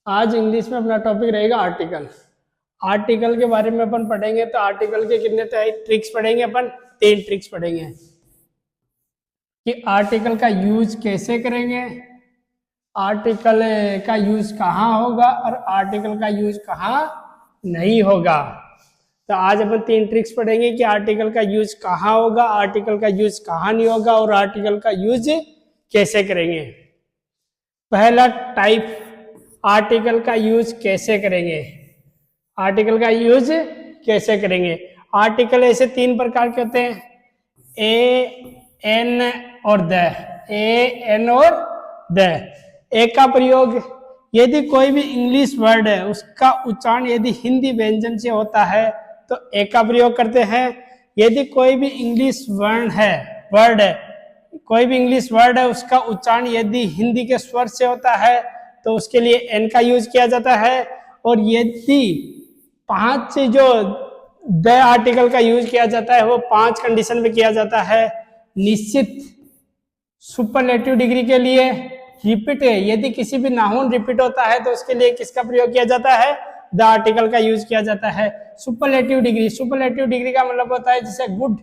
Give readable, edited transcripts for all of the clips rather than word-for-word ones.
आज इंग्लिश में अपना टॉपिक रहेगा आर्टिकल। आर्टिकल के बारे में अपन पढ़ेंगे तो आर्टिकल के कितने ट्रिक्स पढ़ेंगे अपन? 3 ट्रिक्स पढ़ेंगे कि आर्टिकल का यूज कैसे करेंगे, आर्टिकल का यूज कहाँ होगा और आर्टिकल का यूज कहाँ नहीं होगा। तो आज अपन 3 ट्रिक्स पढ़ेंगे कि आर्टिकल का यूज कहाँ होगा, आर्टिकल का यूज कहाँ नहीं होगा और आर्टिकल का यूज कैसे करेंगे। पहला टाइप, आर्टिकल का यूज कैसे करेंगे। आर्टिकल का यूज कैसे करेंगे? आर्टिकल ऐसे 3 प्रकार के होते हैं, ए, एन और द। ए, एन और द। ए का प्रयोग यदि कोई भी इंग्लिश वर्ड है उसका उच्चारण यदि हिंदी व्यंजन से होता है तो ए का प्रयोग करते हैं। यदि कोई भी इंग्लिश वर्ड है कोई भी इंग्लिश वर्ड है उसका उच्चारण यदि हिंदी के स्वर से होता है तो उसके लिए एन का यूज किया जाता है। और यदि 5 जो द आर्टिकल का यूज किया जाता है वो 5 कंडीशन में किया जाता है। निश्चित, सुपरलेटिव डिग्री के लिए, रिपीट है, यदि किसी भी नाउन रिपीट होता है तो उसके लिए किसका प्रयोग किया जाता है? द आर्टिकल का यूज किया जाता है। सुपरलेटिव डिग्री, सुपरलेटिव डिग्री का मतलब होता है जैसे गुड,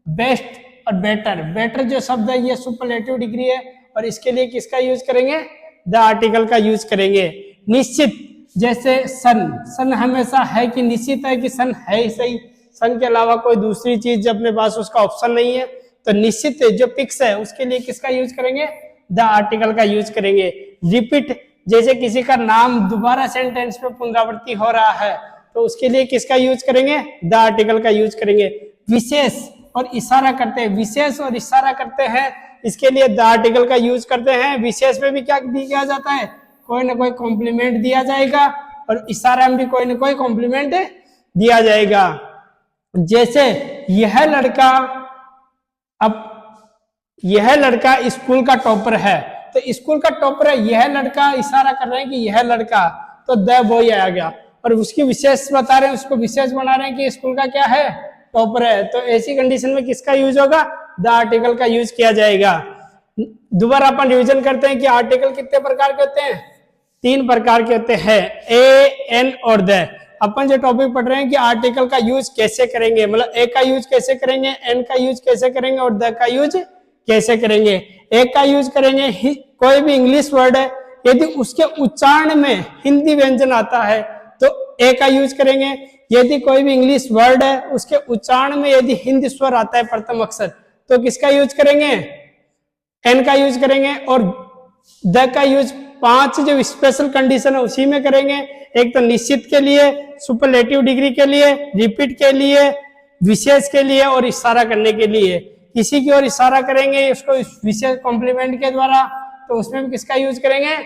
बेस्ट और बेटर। बेटर जो शब्द है ये सुपरलेटिव डिग्री है और इसके लिए किसका यूज करेंगे? द आर्टिकल का यूज करेंगे। निश्चित, जैसे सन, सन हमेशा है कि निश्चित है कि सन है ही सही, सन के अलावा कोई दूसरी चीज जब अपने पास उसका ऑप्शन नहीं है तो निश्चित जो फिक्स है उसके लिए किसका यूज करेंगे? द आर्टिकल का यूज करेंगे। रिपीट, जैसे किसी का नाम दोबारा सेंटेंस में पुनरावृत्ति हो रहा है तो उसके लिए किसका यूज करेंगे? द आर्टिकल का यूज करेंगे। विशेष और इशारा करते हैं, विशेष और इशारा करते हैं, इसके लिए द आर्टिकल का यूज करते हैं। विशेष में भी क्या दिया जाता है? कोई ना कोई कॉम्प्लीमेंट दिया जाएगा और इशारा में भी कोई ना कोई कॉम्प्लीमेंट दिया जाएगा। जैसे यह लड़का स्कूल का टॉपर है, तो स्कूल का टॉपर है, यह लड़का इशारा कर रहे हैं कि यह लड़का, तो द बॉय आ गया और उसकी विशेष बता रहे हैं, उसको विशेष बना रहे हैं कि स्कूल का क्या है? टॉपर है। तो ऐसी कंडीशन में किसका यूज होगा? द आर्टिकल का यूज किया जाएगा। दोबारा अपन रिवीजन करते हैं कि आर्टिकल कितने प्रकार के होते हैं? 3 प्रकार के होते हैं, ए, एन और द। अपन जो टॉपिक पढ़ रहे हैं कि आर्टिकल का यूज कैसे करेंगे, मतलब ए का यूज कैसे करेंगे, एन का यूज कैसे करेंगे और द का यूज कैसे करेंगे। ए का यूज करेंगे, कोई भी इंग्लिश वर्ड है यदि उसके उच्चारण में हिंदी व्यंजन आता है तो ए का यूज करेंगे। यदि कोई भी इंग्लिश वर्ड है उसके उच्चारण में यदि हिंदी स्वर आता है प्रथम अक्षर तो किसका यूज करेंगे? एन का यूज करेंगे। और द का यूज 5 जो स्पेशल कंडीशन है उसी में करेंगे। एक तो निश्चित के लिए, सुपरलेटिव डिग्री के लिए, रिपीट के लिए, विशेष के लिए और इशारा करने के लिए। किसी की ओर इशारा करेंगे उसको विशेष कॉम्प्लीमेंट के द्वारा तो उसमें भी किसका यूज करेंगे?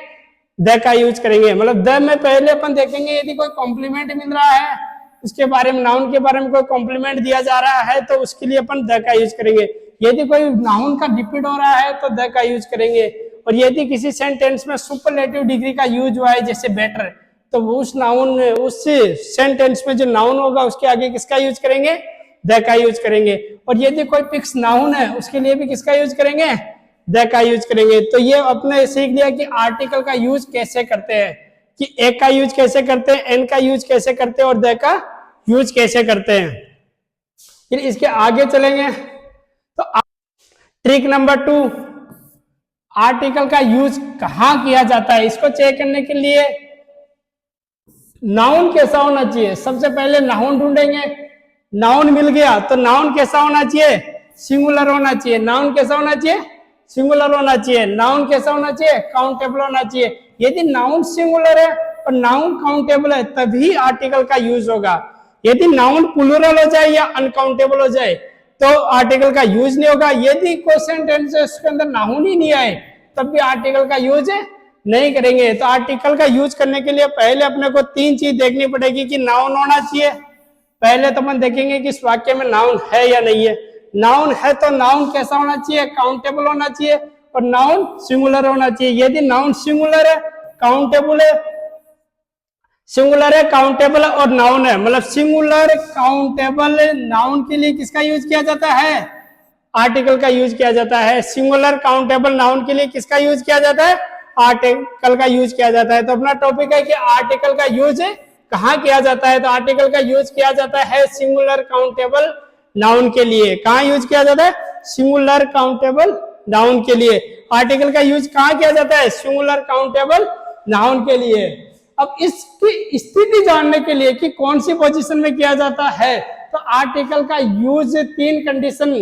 द का यूज करेंगे। मतलब द में पहले अपन देखेंगे यदि कोई कॉम्प्लीमेंट मिल रहा है, उसके बारे में, नाउन के बारे में कोई कॉम्प्लीमेंट दिया जा रहा है तो उसके लिए अपन द का यूज करेंगे। यदि कोई नाउन का रिपीट हो रहा है तो द का यूज करेंगे। और यदि किसी सेंटेंस में सुपरलेटिव डिग्री का यूज हुआ है जैसे बेटर, तो उस सेंटेंस में जो नाउन होगा उसके आगे किसका यूज करेंगे? द का यूज करेंगे। और यदि कोई फिक्स नाउन है उसके लिए भी किसका यूज करेंगे? द का यूज करेंगे। तो ये अपने सीख लिया कि आर्टिकल का यूज कैसे करते हैं, कि ए का यूज कैसे करते हैं, एन का यूज कैसे करते हैं और द का यूज कैसे करते हैं। फिर इसके आगे चलेंगे तो ट्रिक नंबर 2, आर्टिकल का यूज कहां किया जाता है। इसको चेक करने के लिए नाउन कैसा होना चाहिए, सबसे पहले नाउन ढूंढेंगे। नाउन मिल गया तो नाउन कैसा होना चाहिए? सिंगुलर होना चाहिए। नाउन कैसा होना चाहिए? सिंगुलर होना चाहिए। नाउन कैसा होना चाहिए? काउंटेबल होना चाहिए। यदि नाउन सिंगुलर है और नाउन काउंटेबल है तभी आर्टिकल का यूज होगा। यदि नाउन प्लूरल हो जाए या अनकाउंटेबल हो जाए तो आर्टिकल का यूज नहीं होगा। यदि कोई सेंटेंस है उसके अंदर नाउन ही नहीं आए तब भी आर्टिकल का यूज नहीं करेंगे। तो आर्टिकल का यूज करने के लिए पहले अपने को 3 चीज देखनी पड़ेगी कि नाउन होना चाहिए। पहले तो अपन देखेंगे कि इस वाक्य में नाउन है या नहीं है। नाउन है तो नाउन कैसा होना चाहिए? काउंटेबल होना चाहिए और नाउन सिंगुलर होना चाहिए। यदि नाउन सिंगुलर है, काउंटेबल है, सिंगुलर है, काउंटेबल और नाउन है, मतलब सिंगुलर काउंटेबल नाउन के लिए किसका यूज किया जाता है? आर्टिकल का यूज किया जाता है। सिंगुलर काउंटेबल नाउन के लिए किसका यूज किया जाता है? आर्टिकल का यूज किया जाता है। तो अपना टॉपिक है कि आर्टिकल का यूज कहाँ किया जाता है। तो आर्टिकल का यूज किया जाता है सिंगुलर काउंटेबल नाउन के लिए। कहाँ यूज किया जाता है? सिंगुलर काउंटेबल नाउन के लिए। आर्टिकल का यूज कहाँ किया जाता है? सिंगुलर काउंटेबल नाउन के लिए। अब इसकी स्थिति जानने के लिए कि कौन सी पोजीशन में किया जाता है, तो आर्टिकल का यूज 3 कंडीशन,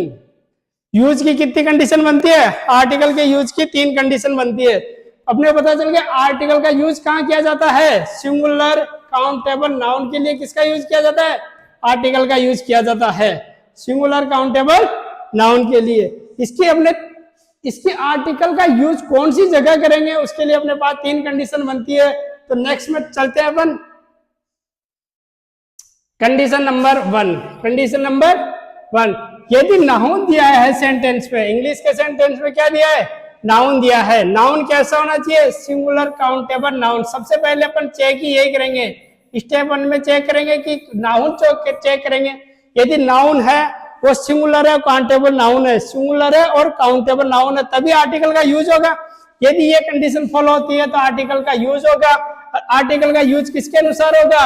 यूज की कितनी कंडीशन बनती है? आर्टिकल के यूज की 3 कंडीशन बनती है। अपने पता चल गया आर्टिकल का यूज कहाँ किया जाता है? सिंगुलर काउंटेबल नाउन के लिए किसका यूज किया जाता है? आर्टिकल का यूज किया जाता है सिंगुलर काउंटेबल नाउन के लिए। इसकी आर्टिकल का यूज कौन सी जगह करेंगे, उसके लिए अपने पास 3 कंडीशन बनती है। तो नेक्स्ट में चलते हैं अपन कंडीशन नंबर 1। कंडीशन नंबर 1, यदि नाउन दिया है सेंटेंस में, इंग्लिश के सेंटेंस में क्या दिया है? नाउन दिया है। नाउन कैसा होना चाहिए? Singular countable noun. सबसे पहले अपन चेक ही यही करेंगे, स्टेप 1 में चेक करेंगे कि नाउन चेक करेंगे। यदि नाउन है वो सिंगुलर है, काउंटेबल नाउन है, सिंगुलर है और काउंटेबल नाउन है, तभी आर्टिकल का यूज होगा। यदि ये कंडीशन फॉलो होती है तो आर्टिकल का यूज होगा। आर्टिकल का यूज किसके अनुसार होगा?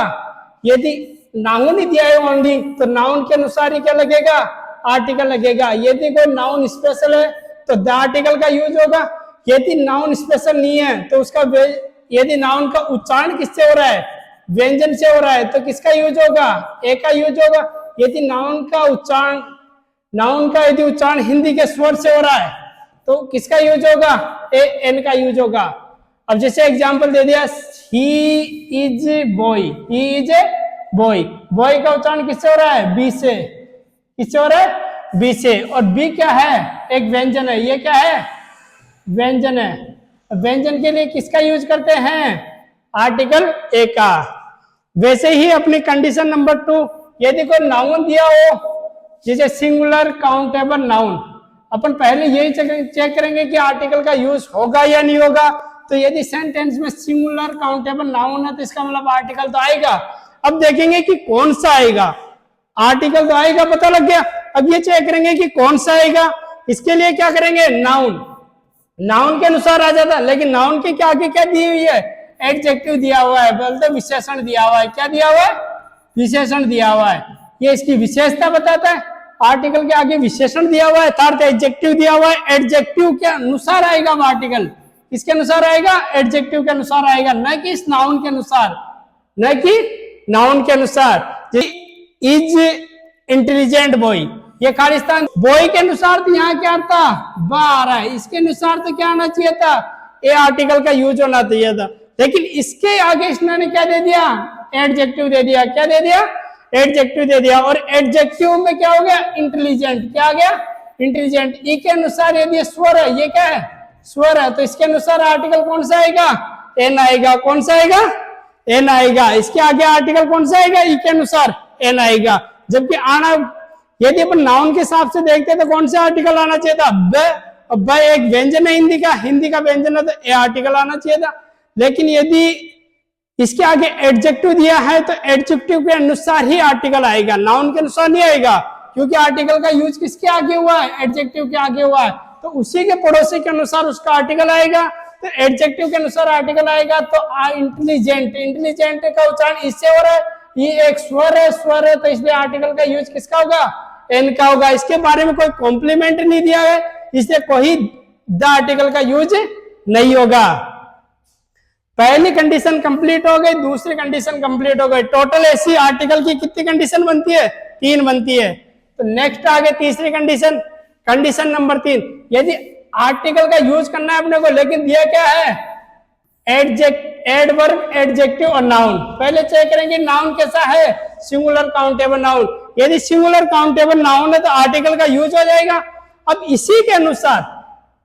यदि नाउन ही दिया है ओनली, तो नाउन के अनुसार ही क्या लगेगा? आर्टिकल लगेगा। यदि कोई नाउन स्पेशल है तो द आर्टिकल का यूज होगा। यदि नाउन स्पेशल नहीं है तो उसका, यदि नाउन का उच्चारण किससे हो रहा है? व्यंजन से हो रहा है, तो किसका यूज होगा? ए का यूज होगा। यदि नाउन का यदि उच्चारण हिंदी के स्वर से हो रहा है तो किसका यूज होगा? ए एन का यूज होगा। अब जैसे एग्जांपल दे दिया, he is boy, he is a boy, boy का उच्चारण किससे हो रहा है? बी से। किससे हो रहा है? बी से। और बी क्या है? एक व्यंजन है। ये क्या है? व्यंजन है। व्यंजन के लिए किसका यूज करते हैं? आर्टिकल ए का। वैसे ही अपनी कंडीशन नंबर 2, यदि कोई नाउन दिया हो जैसे सिंगुलर काउंटेबल नाउन, अपन पहले यही चेक करेंगे कि आर्टिकल का यूज होगा या नहीं होगा। तो यदि सेंटेंस में सिंगुलर काउंटेबल नाउन है तो इसका मतलब आर्टिकल तो आएगा। अब देखेंगे कि कौन सा आएगा। आर्टिकल तो आएगा, पता लग गया। अब ये चेक करेंगे कि कौन सा आएगा। इसके लिए क्या करेंगे? नाउन के अनुसार आ जाता, लेकिन नाउन के क्या आगे क्या दी हुई है? एडजेक्टिव दिया हुआ है, बोलते विशेषण दिया हुआ है। क्या दिया हुआ है? विशेषण दिया हुआ है। ये इसकी विशेषता बताता है। आर्टिकल के आगे विशेषण दिया हुआ है, अर्थात एडजेक्टिव दिया हुआ है। एडजेक्टिव के अनुसार आएगा वो आर्टिकल। किसके अनुसार आएगा? एडजेक्टिव के अनुसार आएगा, न कि इस नाउन के अनुसार, न कि नाउन के अनुसार। इज इंटेलिजेंट बॉय, ये खालिस्तान बॉय के अनुसार तो यहाँ क्या था? बा आ रहा है। इसके अनुसार तो क्या आना चाहिए था? ए आर्टिकल का यूज होना चाहिए था। लेकिन इसके आगे इसने क्या दे दिया? एडजेक्टिव दे दिया। क्या दे दिया? एडजेक्टिव दे दिया। और एडजेक्टिव में क्या हो गया? इंटेलिजेंट। क्या आ गया? इंटेलिजेंट। ई के अनुसार यदि स्वर है, ये क्या है? स्वर है, तो इसके अनुसार आर्टिकल कौन सा आएगा? एन आएगा। कौन सा आएगा? एन आएगा। इसके आगे आर्टिकल कौन सा आएगा? ई के अनुसार एन आएगा। जबकि आना, यदि अपन नाउन के हिसाब से देखते तो कौन सा आर्टिकल आना चाहिए था? ब एक व्यंजन है हिंदी का व्यंजन है, तो ए आर्टिकल आना चाहिए था। लेकिन यदि इसके आगे एडजेक्टिव दिया है तो एडजेक्टिव के अनुसार ही आर्टिकल आएगा, नाउन के अनुसार नहीं आएगा। क्योंकि आर्टिकल का यूज किसके आगे हुआ है? एडजेक्टिव के आगे हुआ है, तो उसी के पड़ोसी के अनुसार उसका आर्टिकल आएगा। तो एडजेक्टिव के अनुसार आर्टिकल आएगा। तो इंटेलिजेंट का उच्चारण इससे हो रहा है, ये एक स्वर है, तो इसलिए आर्टिकल का यूज किसका होगा? एन का होगा। इसके बारे में कोई कॉम्प्लीमेंट नहीं दिया है, इसलिए कोई द आर्टिकल का यूज नहीं होगा। पहली कंडीशन कंप्लीट हो गई, दूसरी कंडीशन कंप्लीट हो गई। टोटल ऐसी आर्टिकल की कितनी कंडीशन बनती है? 3 बनती है। तो नेक्स्ट आगे तीसरी कंडीशन, कंडीशन नंबर 3, यदि आर्टिकल का यूज करना है अपने को, लेकिन दिया क्या है? एडवर्ब, एडजेक्टिव और नाउन। पहले चेक करेंगे नाउन कैसा है? Singular countable noun. यदि सिंगुलर काउंटेबल नाउन है तो आर्टिकल का यूज हो जाएगा। अब इसी के अनुसार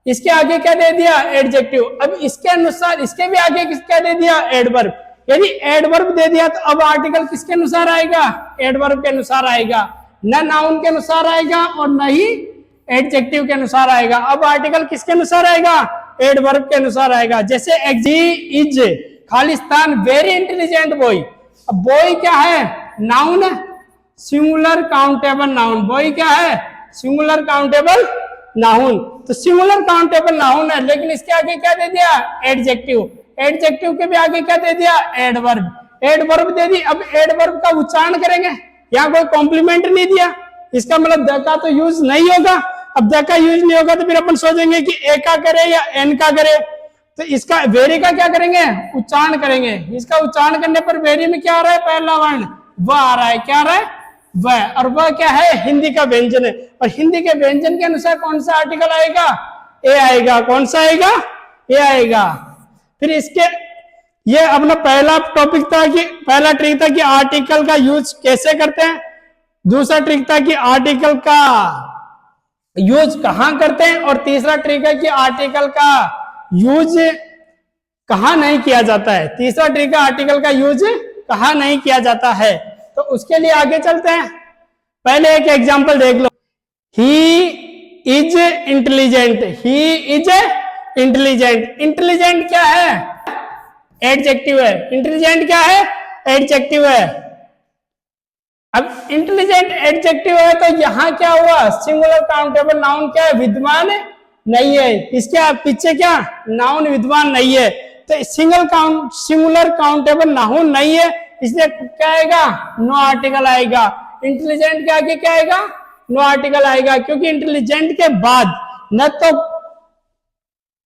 इसके आगे क्या दे दिया? एडजेक्टिव। अब इसके अनुसार इसके भी आगे क्या दे दिया? एडवर्ब। यदि एडवर्ब दे दिया तो अब आर्टिकल किसके अनुसार आएगा? एडवर्ब के अनुसार आएगा, न नाउन के अनुसार आएगा और न ही एडजेक्टिव के अनुसार आएगा। अब आर्टिकल किसके अनुसार आएगा? एडवर्ब के अनुसार आएगा। जैसे is Khalistan very intelligent boy. अब बॉय क्या है? नाउन है, सिंगुलर काउंटेबल नाउन। बॉय क्या है? सिंगुलर काउंटेबल नाउन, तो सिंगुलर काउंटेबल नाउन है, लेकिन इसके आगे क्या दे दिया, एडजेक्टिव, एडजेक्टिव के भी आगे क्या दे दिया, एडवर्ब, एडवर्ब दे दी। अब एडवर्ब का उच्चारण करेंगे, यहाँ कोई कॉम्प्लीमेंट नहीं दिया, इसका मतलब द का तो यूज नहीं होगा। अब द का यूज नहीं होगा तो फिर अपन सोचेंगे कि ए का करे या एन का करे, तो इसका वेरी का क्या करेंगे, उच्चारण करेंगे। इसका उच्चारण करने पर वेरी में क्या आ रहा है, पहला वर्ण वह आ रहा है, क्या आ रहा है, वह, और वह क्या है, हिंदी का व्यंजन है, और हिंदी के व्यंजन के अनुसार कौन सा आर्टिकल आएगा, ए आएगा। कौन सा आएगा, ए आएगा। फिर इसके ये अपना पहला टॉपिक था कि पहला ट्रिक था कि आर्टिकल का यूज कैसे करते हैं, दूसरा ट्रिक था कि आर्टिकल का यूज कहां करते हैं, और तीसरा ट्रिक है कि आर्टिकल का यूज कहां नहीं किया जाता है। तीसरा ट्रिक है आर्टिकल का यूज कहां नहीं किया जाता है। तो उसके लिए आगे चलते हैं, पहले एक एग्जांपल देख लो। He is intelligent, he is intelligent, intelligent क्या है, एडजेक्टिव है, इंटेलिजेंट क्या है, एडजेक्टिव है। अब इंटेलिजेंट एडजेक्टिव है तो यहां क्या हुआ, सिंगुलर काउंटेबल नाउन क्या है, विद्यमान नहीं है, इसके पीछे क्या, नाउन विद्यमान नहीं है, तो सिंगुलर काउंटेबल नाउन नहीं है, इसलिए क्या आएगा, नो आर्टिकल आएगा। इंटेलिजेंट के आगे क्या आएगा, नो आर्टिकल आएगा, क्योंकि इंटेलिजेंट के बाद न तो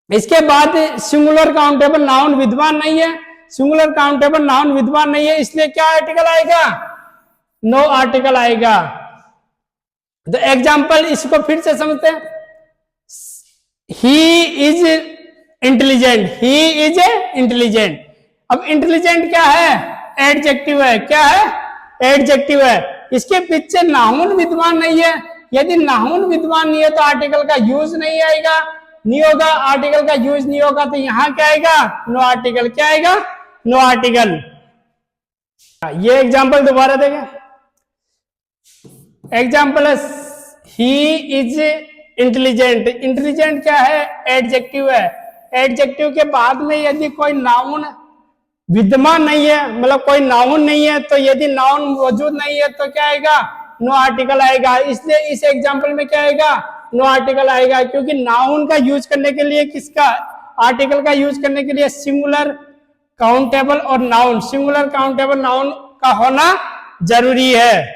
इसके बाद सिंगुलर काउंटेबल नाउन विद्यमान नहीं है, सिंगुलर काउंटेबल नाउन विद्यमान नहीं है, इसलिए क्या आर्टिकल आएगा, नो आर्टिकल आएगा। तो एग्जाम्पल इसको फिर से समझते हैं। ही is intelligent, he is intelligent. अब इंटेलिजेंट क्या है, एडजेक्टिव है, क्या है, एडजेक्टिव है, इसके पीछे नाउन विद्यमान नहीं है। यदि नाउन विद्यमान नहीं है तो आर्टिकल का यूज नहीं आएगा, नहीं होगा, आर्टिकल का यूज नहीं होगा, तो यहां क्या आएगा, नो आर्टिकल, क्या आएगा, नो आर्टिकल। ये एग्जाम्पल दोबारा देखें, एग्जाम्पल है ही इज इंटेलिजेंट, इंटेलिजेंट क्या है, एडजेक्टिव है, एडजेक्टिव के बाद में यदि कोई नाउन विद्यमान नहीं है, मतलब कोई नाउन नहीं है, तो यदि नाउन मौजूद नहीं है तो क्या आएगा, नो आर्टिकल आएगा। इसलिए इस एग्जाम्पल में क्या आएगा, नो आर्टिकल आएगा, क्योंकि नाउन का यूज करने के लिए किसका, आर्टिकल का यूज करने के लिए सिंगुलर काउंटेबल और नाउन, सिंगुलर काउंटेबल नाउन का होना जरूरी है।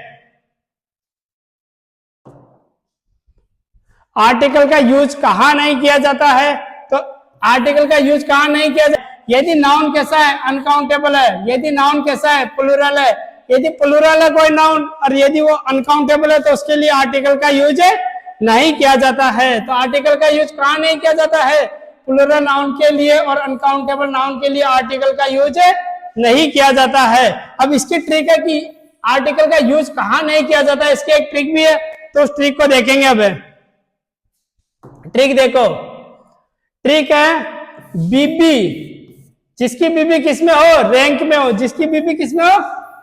आर्टिकल का यूज कहां नहीं किया जाता है, तो आर्टिकल का यूज कहां नहीं किया जाता, यदि नाउन कैसा है, अनकाउंटेबल है, यदि नाउन कैसा है, प्लूरल है, यदि प्लूरल है कोई नाउन और यदि वो अनकाउंटेबल है तो उसके लिए आर्टिकल का यूज नहीं किया जाता है। तो आर्टिकल का यूज कहां नहीं किया जाता है, प्लूरल नाउन के लिए और अनकाउंटेबल नाउन के लिए आर्टिकल का यूज नहीं किया जाता है। अब इसकी ट्रिक है कि आर्टिकल का यूज कहां नहीं किया जाता है, इसकी एक ट्रिक भी है, तो उस ट्रिक को देखेंगे। अब ट्रिक देखो, ट्रिक है बीबी, जिसकी बीबी किसमें हो, रैंक में हो, जिसकी बीबी किसमें हो,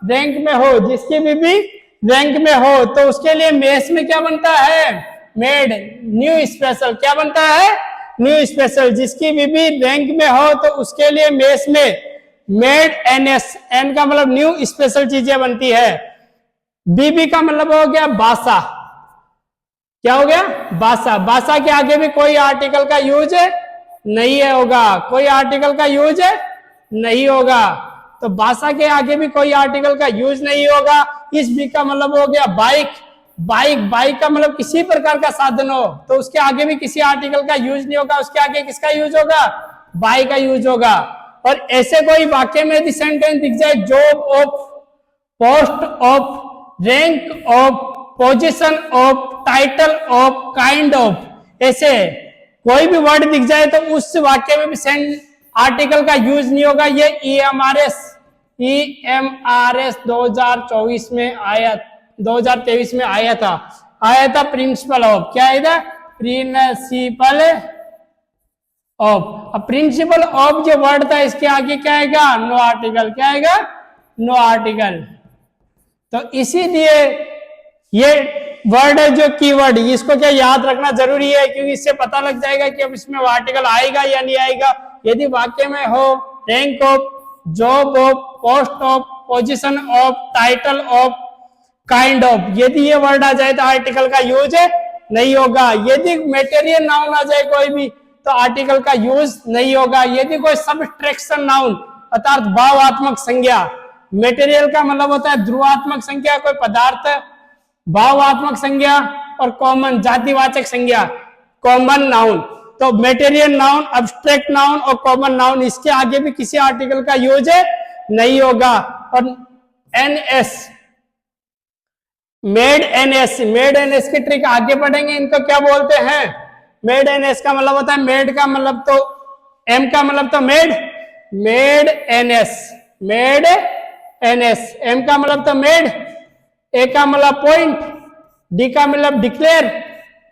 रैंक में हो, जिसकी बीबी रैंक में हो, तो उसके लिए मेस में क्या बनता है, मेड, न्यू स्पेशल, क्या बनता है, न्यू स्पेशल। जिसकी बीबी रैंक में हो तो उसके लिए मेस में मेड, एनएस, एन का मतलब न्यू स्पेशल चीजें बनती है। बीबी का मतलब हो गया बासा, क्या हो गया, बासा, बासा के आगे भी कोई आर्टिकल का यूज नहीं होगा, कोई आर्टिकल का यूज नहीं होगा, तो बासा के आगे भी कोई आर्टिकल का यूज नहीं होगा। इस बी का मतलब हो गया बाइक, बाइक, बाइक का मतलब किसी प्रकार का साधन हो तो उसके आगे भी किसी आर्टिकल का यूज नहीं होगा, उसके आगे किसका यूज होगा, बाई का यूज होगा। और ऐसे कोई वाक्य में यदि सेंटेंस दिख जाए, job of, post of, rank of, position of, title of, kind of, ऐसे कोई भी वर्ड दिख जाए तो उस वाक्य में भी आर्टिकल का यूज नहीं होगा। ये EMRS 2024 में आया, 2023 में आया था प्रिंसिपल ऑफ, क्या है, प्रिंसिपल ऑफ। अब प्रिंसिपल ऑफ जो वर्ड था इसके आगे क्या आएगा, नो आर्टिकल, क्या आएगा, नो आर्टिकल। तो इसीलिए ये वर्ड है जो कीवर्ड, इसको क्या याद रखना जरूरी है, क्योंकि इससे पता लग जाएगा कि अब इसमें आर्टिकल आएगा या नहीं आएगा। यदि वाक्य में हो rank of, job of, post of, position of, title of, kind of, यदि ये वर्ड आ जाए तो आर्टिकल का यूज नहीं होगा। यदि मेटेरियल नाउन आ जाए कोई भी तो आर्टिकल का यूज नहीं होगा। यदि कोई सब्ट्रैक्शन नाउन अर्थात भावात्मक संज्ञा, मेटेरियल का मतलब होता है ध्रुवात्मक संज्ञा कोई पदार्थ, भावात्मक संज्ञा और कॉमन जातिवाचक संज्ञा कॉमन नाउन। तो मेटेरियल नाउन, अब्स्ट्रैक्ट नाउन और कॉमन नाउन, इसके आगे भी किसी आर्टिकल का यूज नहीं होगा। और NS, made NS, made NS की ट्रिक आगे पढ़ेंगे। इनको क्या बोलते हैं? मेड एनएस का मतलब होता है, मेड का मतलब तो एम का मतलब तो made, made NS, made NS, M का मतलब तो मेड, ए का मतलब पॉइंट, डी का मतलब डिक्लेयर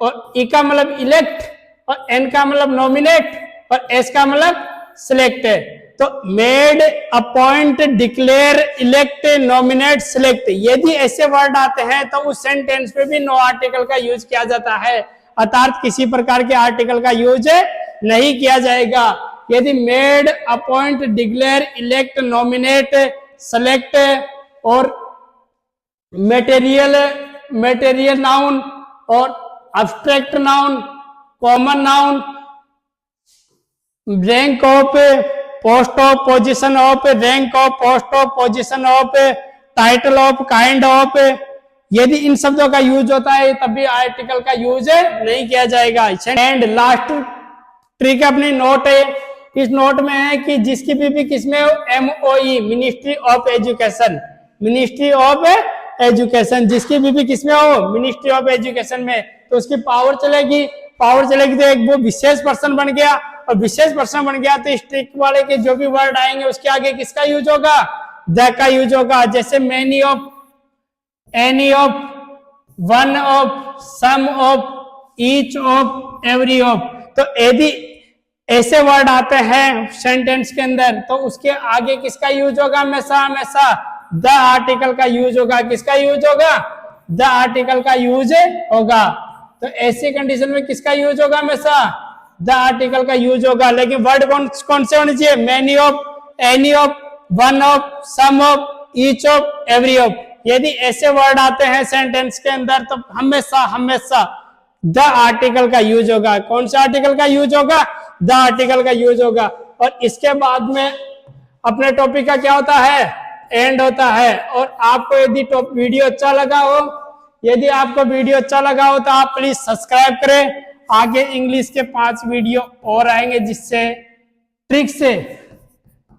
और ई का मतलब इलेक्ट और एन का मतलब नॉमिनेट और एस का मतलब सिलेक्ट है। तो made, appoint, declare, elect, nominate, select, यदि ऐसे वर्ड आते हैं तो उस सेंटेंस में भी नो आर्टिकल का यूज किया जाता है, अर्थात किसी प्रकार के आर्टिकल का यूज नहीं किया जाएगा। यदि made, appoint, declare, elect, nominate, select और मेटेरियल नाउन और abstract noun, common noun, rank of, post of, position of, rank of, post of, position of, title of, kind of, यदि इन शब्दों का यूज होता है तभी आर्टिकल का यूज नहीं किया जाएगा। एंड लास्ट ट्रिक अपनी नोट है, इस नोट में है कि जिसकी भी किसमें MOE, ministry of education, ministry of education, जिसकी भी किसमें हो, मिनिस्ट्री ऑफ एजुकेशन में, तो उसकी पावर चलेगी। पावर चलेगी तो एक वो विशेष पर्सन बन गया, और विशेष पर्सन बन गया तो स्ट्रिक वाले के जो भी वर्ड आएंगे उसके आगे किसका यूज होगा? द का यूज होगा। जैसे many of, any of, one of, some of, each of, every of. तो यदि ऐसे वर्ड आते हैं सेंटेंस के अंदर तो उसके आगे किसका यूज होगा? हमेशा हमेशा द आर्टिकल का यूज होगा। किसका यूज होगा? द आर्टिकल का यूज होगा। तो ऐसी कंडीशन में किसका यूज होगा? हमेशा द आर्टिकल का यूज होगा। लेकिन वर्ड कौन से होने चाहिए? Many of, any of, one of, some of, each of, every of. यदि ऐसे वर्ड आते हैं सेंटेंस के अंदर तो हमेशा हमेशा द आर्टिकल का यूज होगा। कौन सा आर्टिकल का यूज होगा? द आर्टिकल का यूज होगा। और इसके बाद में अपने टॉपिक का क्या होता है? एंड होता है। और आपको यदि वीडियो अच्छा लगा हो, यदि आपको वीडियो अच्छा लगा हो तो आप प्लीज सब्सक्राइब करें। आगे इंग्लिश के 5 वीडियो और आएंगे जिससे ट्रिक से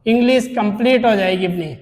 इंग्लिश कंप्लीट हो जाएगी अपनी।